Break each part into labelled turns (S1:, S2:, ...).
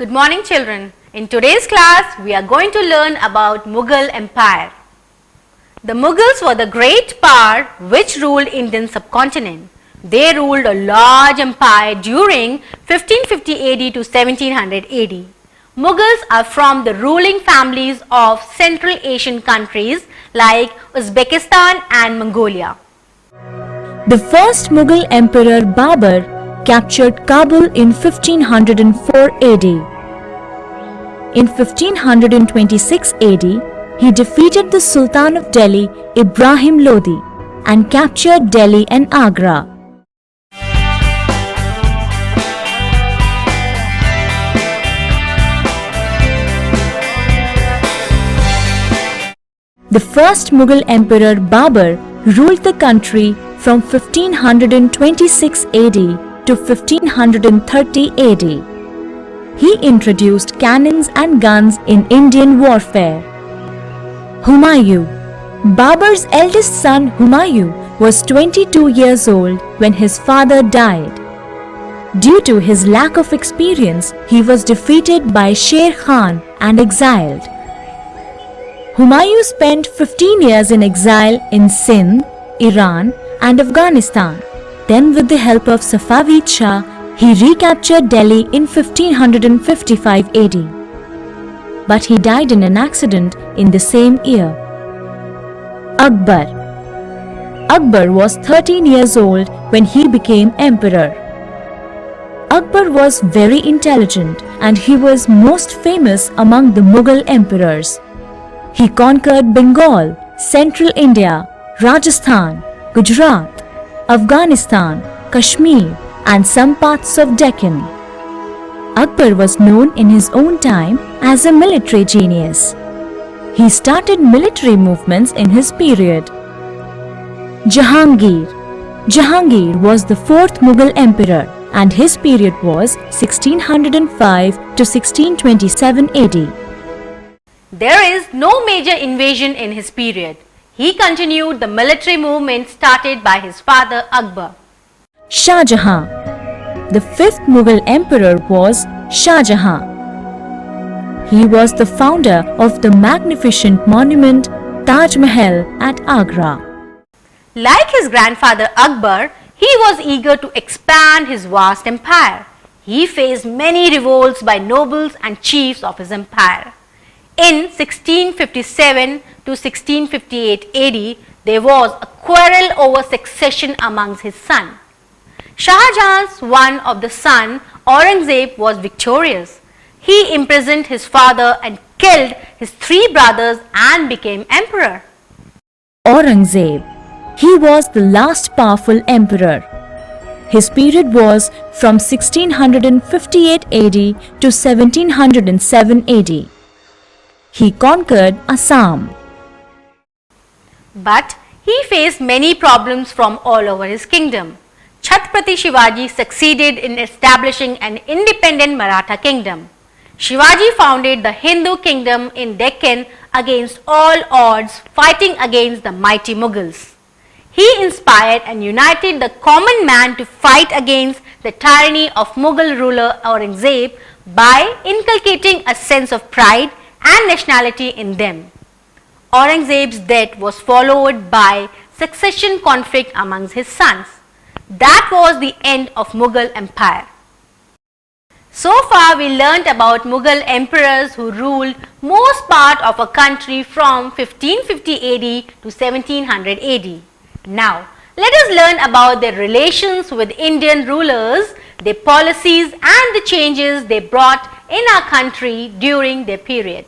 S1: Good morning children. In today's class, we are going to learn about Mughal Empire. The Mughals were the great power which ruled Indian subcontinent. They ruled a large empire during 1550 AD to 1700 AD. Mughals are from the ruling families of Central Asian countries like Uzbekistan and Mongolia.
S2: The first Mughal emperor Babur captured Kabul in 1504 AD. In 1526 AD, he defeated the Sultan of Delhi, Ibrahim Lodi, and captured Delhi and Agra. The first Mughal emperor Babur ruled the country from 1526 AD to 1530 AD. He introduced cannons and guns in Indian warfare. Humayun. Babur's eldest son Humayun was 22 years old when his father died. Due to his lack of experience, he was defeated by Sher Khan and exiled. Humayun spent 15 years in exile in Sindh, Iran and Afghanistan. Then with the help of Safavid Shah, he recaptured Delhi in 1555 AD. But he died in an accident in the same year. Akbar. Akbar was 13 years old when he became emperor. Akbar was very intelligent and he was most famous among the Mughal emperors. He conquered Bengal, Central India, Rajasthan, Gujarat, Afghanistan, Kashmir and some parts of Deccan. Akbar was known in his own time as a military genius. He started military movements in his period. Jahangir. Jahangir was the fourth Mughal emperor and his period was 1605 to 1627 AD.
S1: There is no major invasion in his period. He continued the military movement started by his father Akbar.
S2: Shah Jahan. The fifth Mughal emperor was Shah Jahan. He was the founder of the magnificent monument Taj Mahal at Agra.
S1: Like his grandfather Akbar, he was eager to expand his vast empire. He faced many revolts by nobles and chiefs of his empire. In 1657 to 1658 AD, there was a quarrel over succession amongst his sons. Shah Jahan's one of the son, Aurangzeb, was victorious. He imprisoned his father and killed his three brothers and became emperor.
S2: Aurangzeb. He was the last powerful emperor. His period was from 1658 AD to 1707 AD. He conquered Assam.
S1: But he faced many problems from all over his kingdom. Chhatrapati Shivaji succeeded in establishing an independent Maratha kingdom. Shivaji founded the Hindu kingdom in Deccan against all odds, fighting against the mighty Mughals. He inspired and united the common man to fight against the tyranny of Mughal ruler Aurangzeb by inculcating a sense of pride and nationality in them. Aurangzeb's death was followed by succession conflict amongst his sons. That was the end of Mughal Empire. So far we learnt about Mughal emperors who ruled most part of a country from 1550 AD to 1700 AD. Now let us learn about their relations with Indian rulers, their policies and the changes they brought in our country during their period.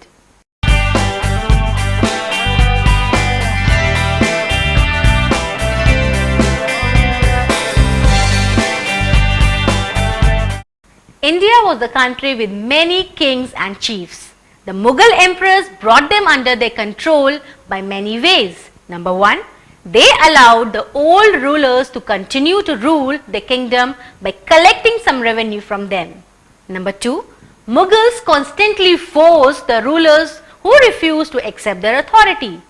S1: India was a country with many kings and chiefs. The Mughal emperors brought them under their control by many ways. Number one, they allowed the old rulers to continue to rule the kingdom by collecting some revenue from them. Number two, Mughals constantly forced the rulers who refused to accept their authority.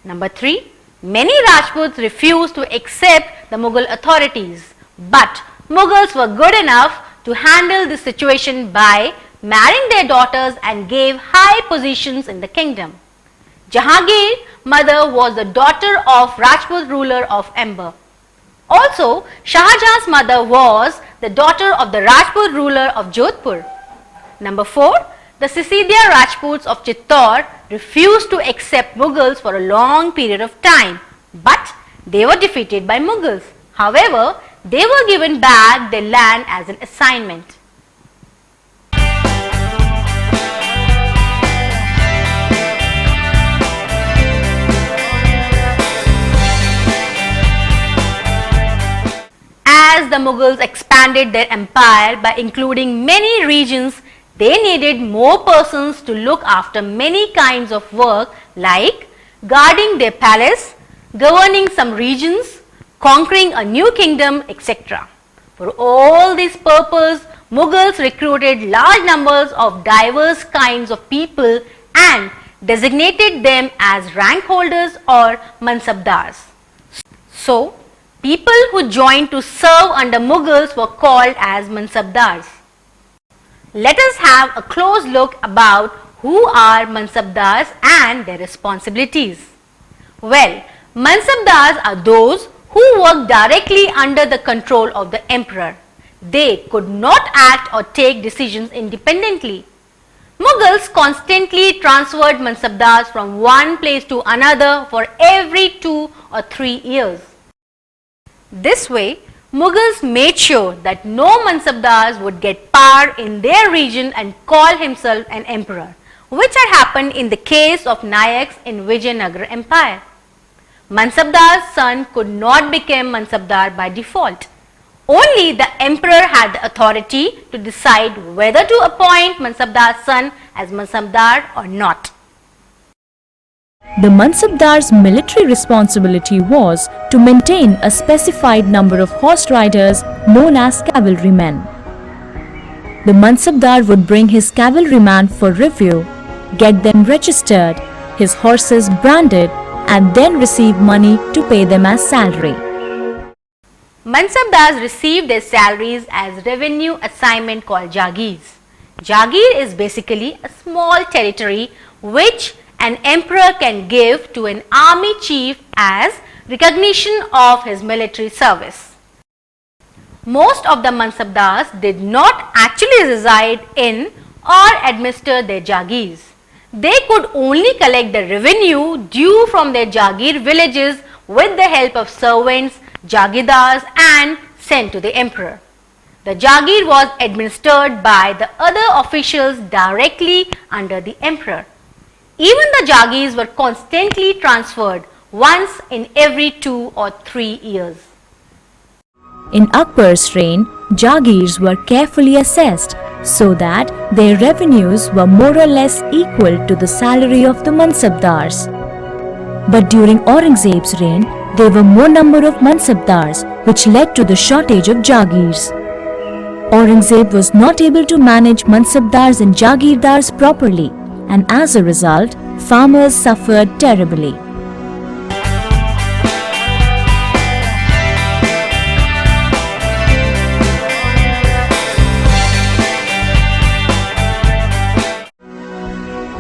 S1: Number three, many Rajputs refused to accept the Mughal authorities. But Mughals were good enough to handle the situation by marrying their daughters and gave high positions in the kingdom. Jahangir's mother was the daughter of Rajput ruler of Amber. Also, Shah Jahan's mother was the daughter of the Rajput ruler of Jodhpur. Number 4. The Sisidia Rajputs of Chittor refused to accept Mughals for a long period of time, but they were defeated by Mughals. However, they were given back their land as an assignment. As the Mughals expanded their empire by including many regions, they needed more persons to look after many kinds of work like guarding their palace, governing some regions, conquering a new kingdom, etc. For all these purposes, Mughals recruited large numbers of diverse kinds of people and designated them as rank holders or mansabdars. So, people who joined to serve under Mughals were called as mansabdars. Let us have a close look about who are mansabdars and their responsibilities. Well, mansabdars are those who work directly under the control of the emperor. They could not act or take decisions independently. Mughals constantly transferred mansabdars from one place to another for every 2 or 3 years. This way, Mughals made sure that no mansabdars would get power in their region and call himself an emperor, which had happened in the case of Nayaks in Vijayanagara Empire. Mansabdar's son could not become mansabdar by default. Only the emperor had the authority to decide whether to appoint Mansabdar's son as mansabdar or not.
S2: The Mansabdar's military responsibility was to maintain a specified number of horse riders known as cavalrymen. The Mansabdar would bring his cavalryman for review, get them registered, his horses branded, and then receive money to pay them as salary.
S1: Mansabdars received their salaries as revenue assignment called Jagirs. Jagir is basically a small territory which an emperor can give to an army chief as recognition of his military service. Most of the mansabdars did not actually reside in or administer their Jagirs. They could only collect the revenue due from their Jagir villages with the help of servants, Jagirdars, and sent to the emperor. The Jagir was administered by the other officials directly under the emperor. Even the Jagirs were constantly transferred once in every 2 or 3 years.
S2: In Akbar's reign, Jagirs were carefully assessed so that their revenues were more or less equal to the salary of the Mansabdars. But during Aurangzeb's reign, there were more number of Mansabdars, which led to the shortage of Jagirs. Aurangzeb was not able to manage Mansabdars and Jagirdars properly, and as a result, farmers suffered terribly.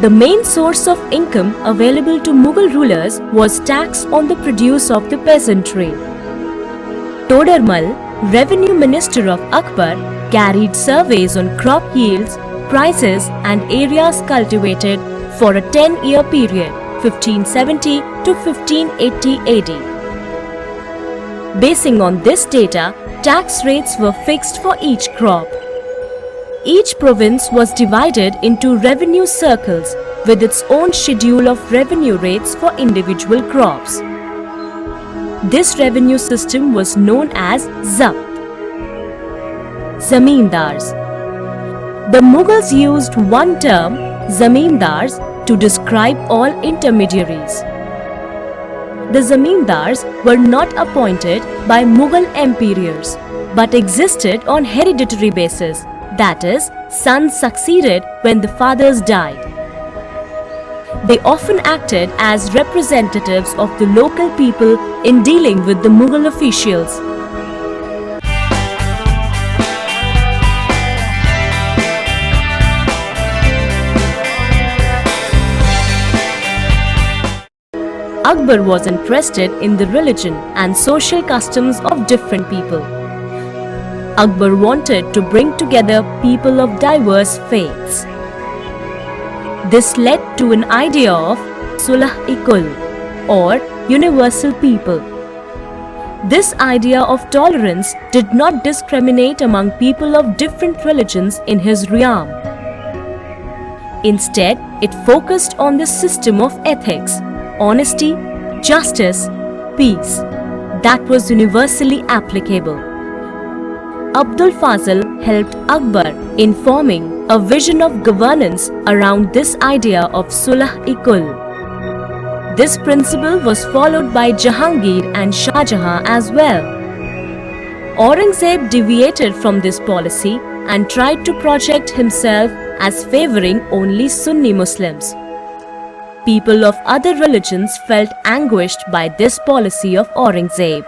S2: The main source of income available to Mughal rulers was tax on the produce of the peasantry. Todarmal, revenue minister of Akbar, carried surveys on crop yields, prices and areas cultivated for a 10-year period, 1570 to 1580 AD. Basing on this data, tax rates were fixed for each crop. Each province was divided into revenue circles with its own schedule of revenue rates for individual crops. This revenue system was known as Zabt. Zamindars. The Mughals used one term, Zamindars, to describe all intermediaries. The Zamindars were not appointed by Mughal emperors but existed on hereditary basis. That is, sons succeeded when the fathers died. They often acted as representatives of the local people in dealing with the Mughal officials. Akbar was interested in the religion and social customs of different people. Akbar wanted to bring together people of diverse faiths. This led to an idea of Sulah-e-Kul, or universal people. This idea of tolerance did not discriminate among people of different religions in his realm. Instead, it focused on the system of ethics, honesty, justice, peace that was universally applicable. Abdul Fazl helped Akbar in forming a vision of governance around this idea of Sulah-e-Kul. This principle was followed by Jahangir and Shah Jahan as well. Aurangzeb deviated from this policy and tried to project himself as favoring only Sunni Muslims. People of other religions felt anguished by this policy of Aurangzeb.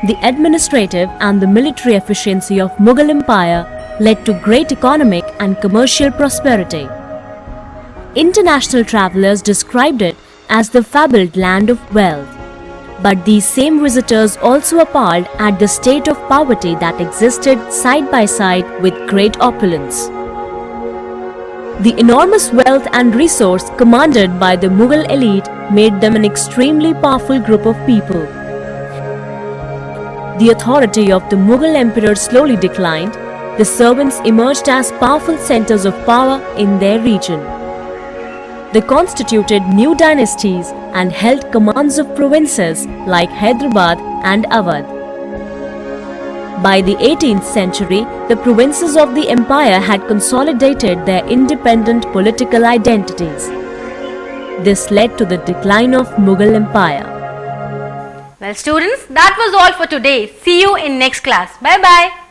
S2: The administrative and the military efficiency of Mughal Empire led to great economic and commercial prosperity. International travelers described it as the fabled land of wealth. But these same visitors also appalled at the state of poverty that existed side by side with great opulence. The enormous wealth and resource commanded by the Mughal elite made them an extremely powerful group of people. The authority of the Mughal emperor slowly declined. The servants emerged as powerful centers of power in their region. They constituted new dynasties and held commands of provinces like Hyderabad and Awadh. By the 18th century, the provinces of the empire had consolidated their independent political identities. This led to the decline of Mughal Empire.
S1: Well, students, that was all for today. See you in next class. Bye-bye.